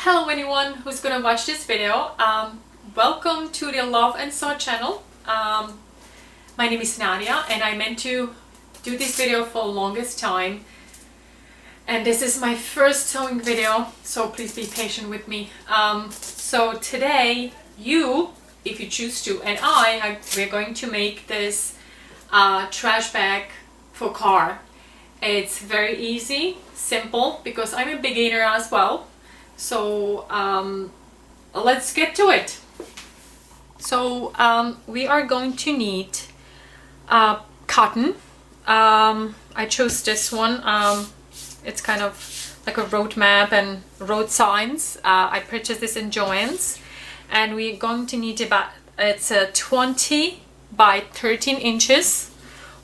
Hello anyone who's gonna watch this video. Welcome to the Love and Sew channel. My name is Nadia and I meant to do this video for the longest time. And this is my first sewing video, so please be patient with me. So today, if you choose to, and we're going to make this trash bag for car. It's very easy, simple, because I'm a beginner as well. So let's get to it. So we are going to need cotton. I chose this one. It's kind of like a road map and road signs. I purchased this in Joann's, and we're going to need it's a 20 by 13 inches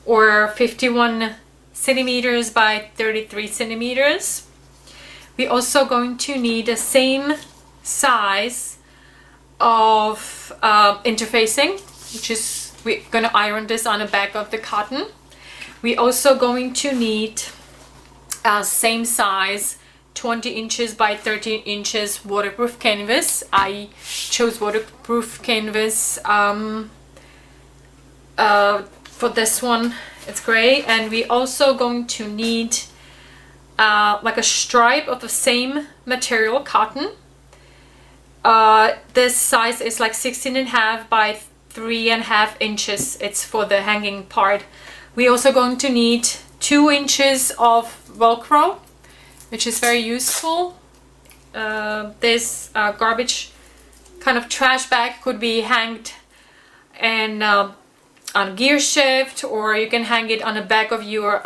or 51 centimeters by 33 centimeters. We're also going to need the same size of interfacing, which is, we're going to iron this on the back of the cotton. We're also going to need same size 20 inches by 13 inches waterproof canvas. I chose waterproof canvas for this one. It's great. And we're also going to need like a stripe of the same material, cotton. This size is like 16.5 by 3.5 inches. It's for the hanging part. We're also going to need 2 inches of Velcro, which is very useful. This garbage kind of trash bag could be hanged and on gear shift, or you can hang it on the back of your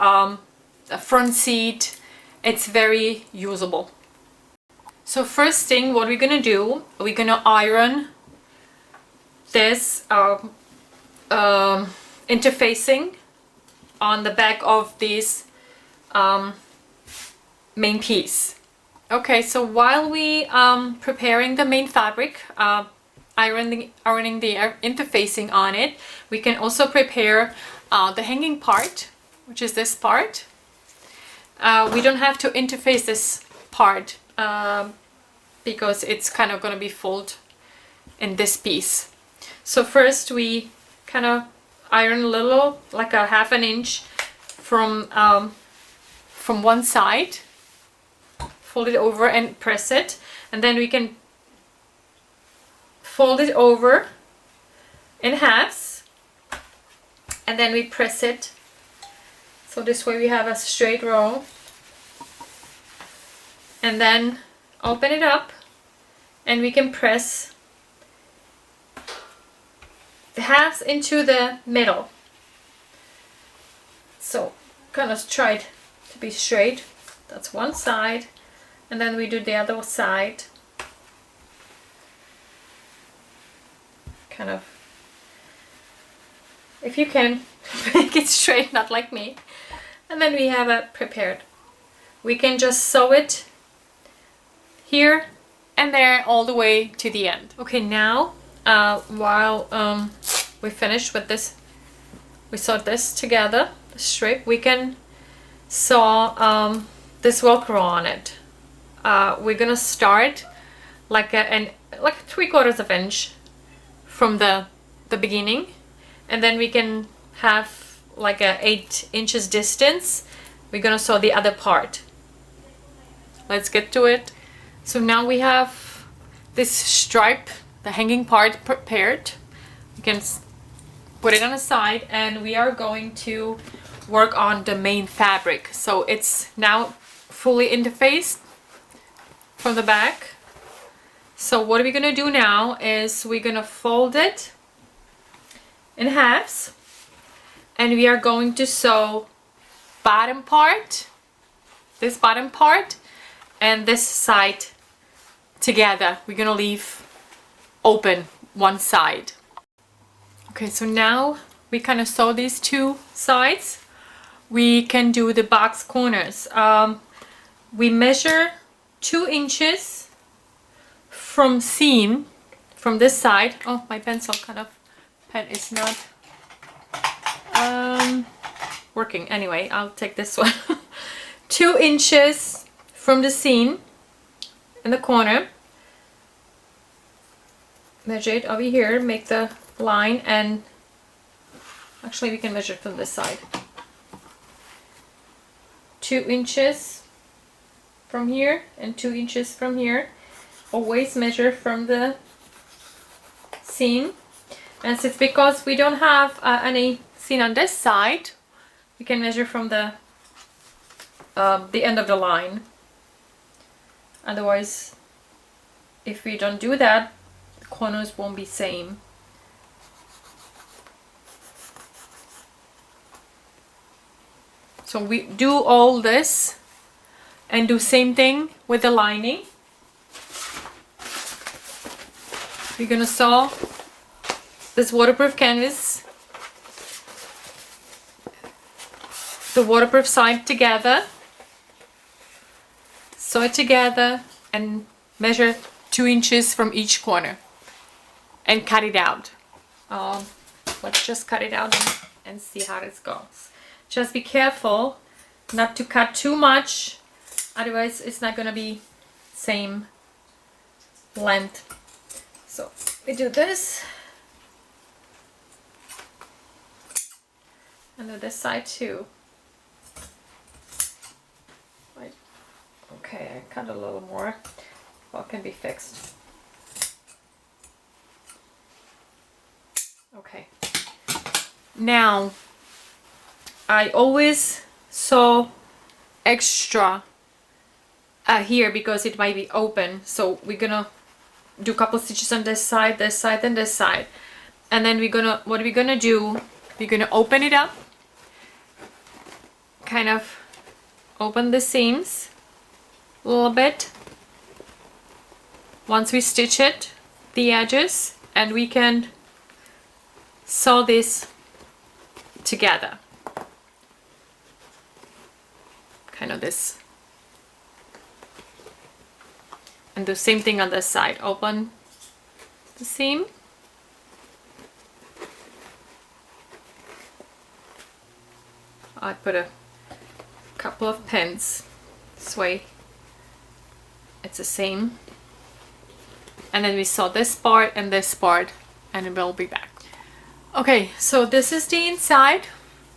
front seat. It's very usable. So first thing, what we're gonna do, we're gonna iron this interfacing on the back of this main piece. Okay, so while we preparing the main fabric, ironing the interfacing on it, we can also prepare the hanging part, which is this part. We don't have to interface this part because it's kind of going to be folded in this piece. So first we kind of iron a little, like a half an inch from one side, fold it over and press it, and then we can fold it over in halves, and then we press it. So this way we have a straight row, and then open it up and we can press the halves into the middle. So kind of try it to be straight. That's one side, and then we do the other side. Kind of, if you can, make it straight, not like me. And then we have it prepared. We can just sew it here and there all the way to the end. Okay, now while we finished with this, we sewed this together, the strip, we can sew this Velcro on it. We're gonna start like a 3/4 of an inch from the beginning, and then we can have like a 8 inches distance. We're gonna sew the other part. Let's get to it. So now we have this stripe, the hanging part, prepared. You can put it on the side, and we are going to work on the main fabric. So it's now fully interfaced from the back. So what we're gonna do now is we're gonna fold it in halves, and we are going to sew bottom part, this bottom part, and this side together. We're gonna leave open one side. Okay, so now we kind of sew these two sides. We can do the box corners. We measure 2 inches from seam from this side. Oh, my pencil pen is not working. Anyway, I'll take this one. 2 inches from the seam in the corner, measure it over here, make the line, and actually we can measure it from this side. 2 inches from here and 2 inches from here. Always measure from the seam. And it's because we don't have any seam on this side, we can measure from the end of the line. Otherwise, if we don't do that, the corners won't be same. So we do all this and do same thing with the lining. We're gonna sew this waterproof canvas, the waterproof side together, sew it together, and measure 2 inches from each corner and cut it out. Let's just cut it out and see how this goes. Just be careful not to cut too much, otherwise it's not gonna be same length. So we do this, and do this side too. Right. Okay, I cut a little more. Well, it can be fixed. Okay. Now, I always sew extra here because it might be open. So we're gonna do a couple stitches on this side, and this side. And then what we're gonna do, we're gonna open it up, kind of open the seams a little bit. Once we stitch it, the edges, and we can sew this together. Kind of this. And do the same thing on this side. Open the seam. I put a couple of pins this way. It's the same. And then we sew this part and this part, and we'll be back. Okay, so this is the inside.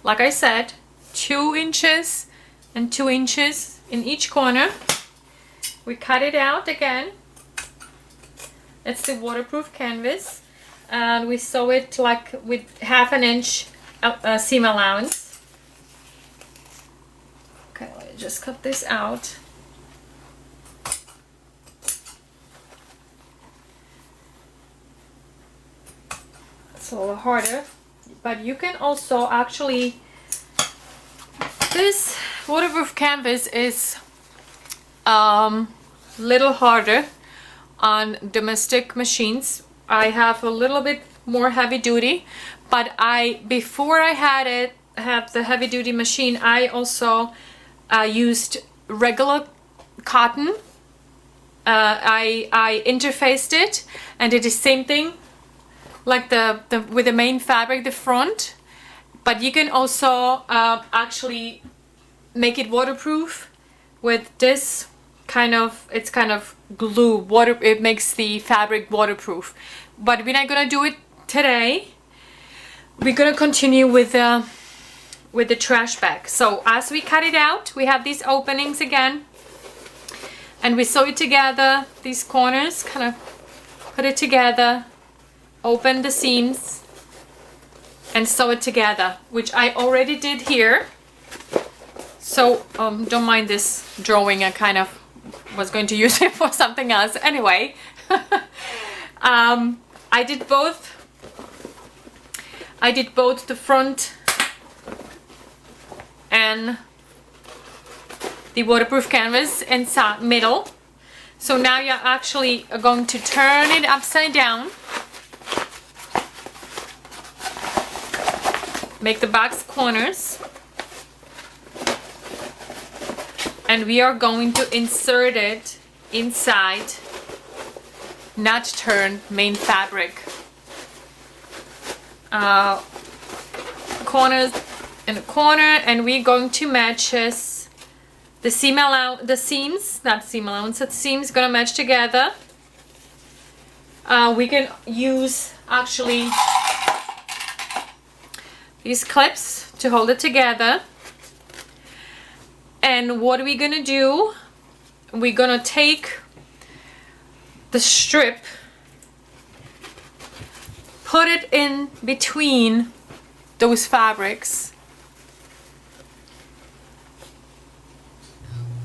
Like I said, 2 inches and 2 inches in each corner. We cut it out again. It's the waterproof canvas, and we sew it like with 1/2 inch seam allowance. Okay, let me just cut this out. It's a little harder, but you can also actually, this waterproof canvas is little harder on domestic machines. I have a little bit more heavy duty, but before I have the heavy duty machine, I also used regular cotton. I interfaced it and did the same thing like with the main fabric, the front, but you can also actually make it waterproof with this kind of glue. It makes the fabric waterproof, but we're not gonna do it today. We're gonna continue with the trash bag. So as we cut it out, we have these openings again, and we sew it together, these corners, kind of put it together, open the seams, and sew it together, which I already did here. So don't mind this drawing, I kind of was going to use it for something else anyway. I did both the front and the waterproof canvas inside middle. So now you're actually going to turn it upside down, make the box corners, and we are going to insert it inside, not turn main fabric. Corners in the corner, and we're going to match this, the seams gonna match together. We can use actually these clips to hold it together. And what are we gonna do? We're gonna take the strip, put it in between those fabrics.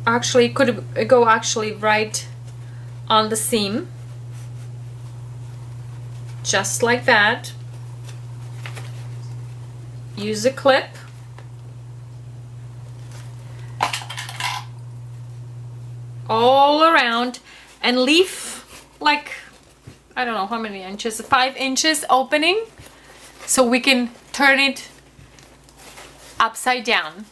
Actually, it could go actually right on the seam, just like that. Use a clip. All around, and leave like, I don't know how many inches, 5 inches opening, so we can turn it upside down.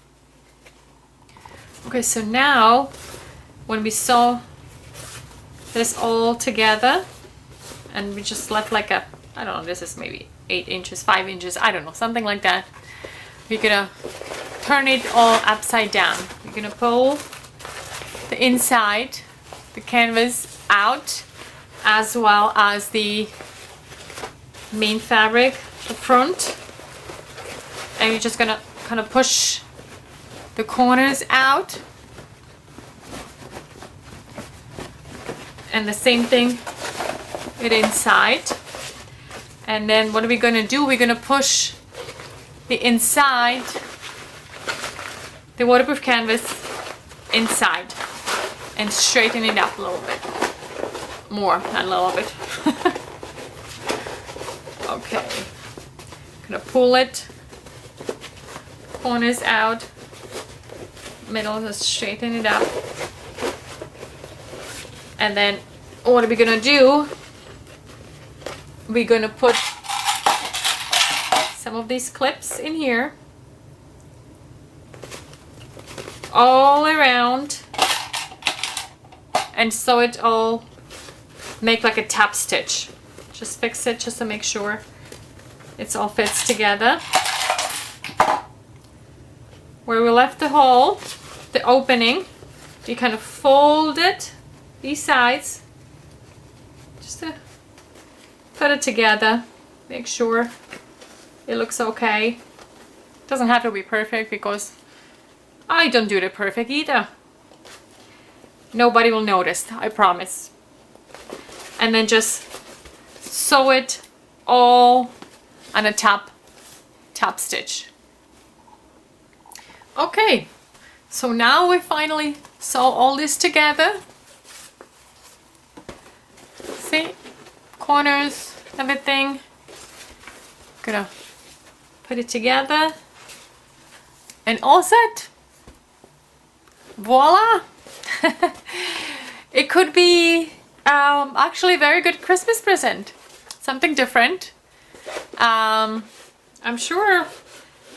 Okay, so now when we sew this all together, and we just left like a, I don't know, this is maybe 8 inches, 5 inches, I don't know, something like that. We're gonna turn it all upside down. We're gonna pull the inside, the canvas out, as well as the main fabric, the front, and you're just gonna kind of push the corners out, and the same thing with inside. And then what are we gonna do? We're gonna push the inside, the waterproof canvas inside, and straighten it up a little bit more, not a little bit. Okay, gonna pull it, corners out, middle, just straighten it up. And then what are we gonna do? We're gonna put some of these clips in here all around, and sew it all, make like a tap stitch. Just fix it just to make sure it's all fits together. Where we left the hole, the opening, you kind of fold it, these sides, just to put it together, make sure it looks okay. Doesn't have to be perfect, because I don't do it perfect either. Nobody will notice, I promise. And then just sew it all on a top stitch. Okay, so now we finally sew all this together. See, corners, everything. Gonna put it together, and all set. Voila! It could be actually a very good Christmas present. Something different. I'm sure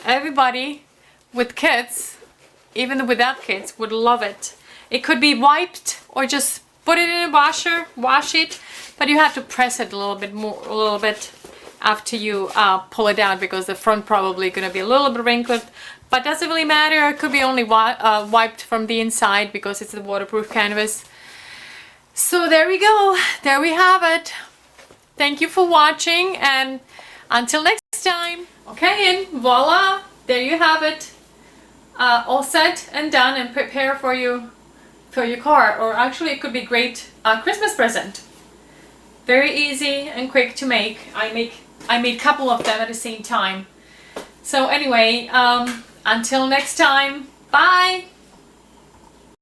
everybody with kids, even without kids, would love it. It could be wiped or just put it in a washer, wash it, but you have to press it a little bit after you pull it out, because the front probably gonna be a little bit wrinkled. But doesn't really matter. It could be only wiped from the inside, because it's a waterproof canvas. So there we go. There we have it. Thank you for watching, and until next time. Okay, and voila, there you have it. All set and done, and prepare for your car, or actually it could be great Christmas present. Very easy and quick to make. I made a couple of them at the same time. So anyway, until next time, bye!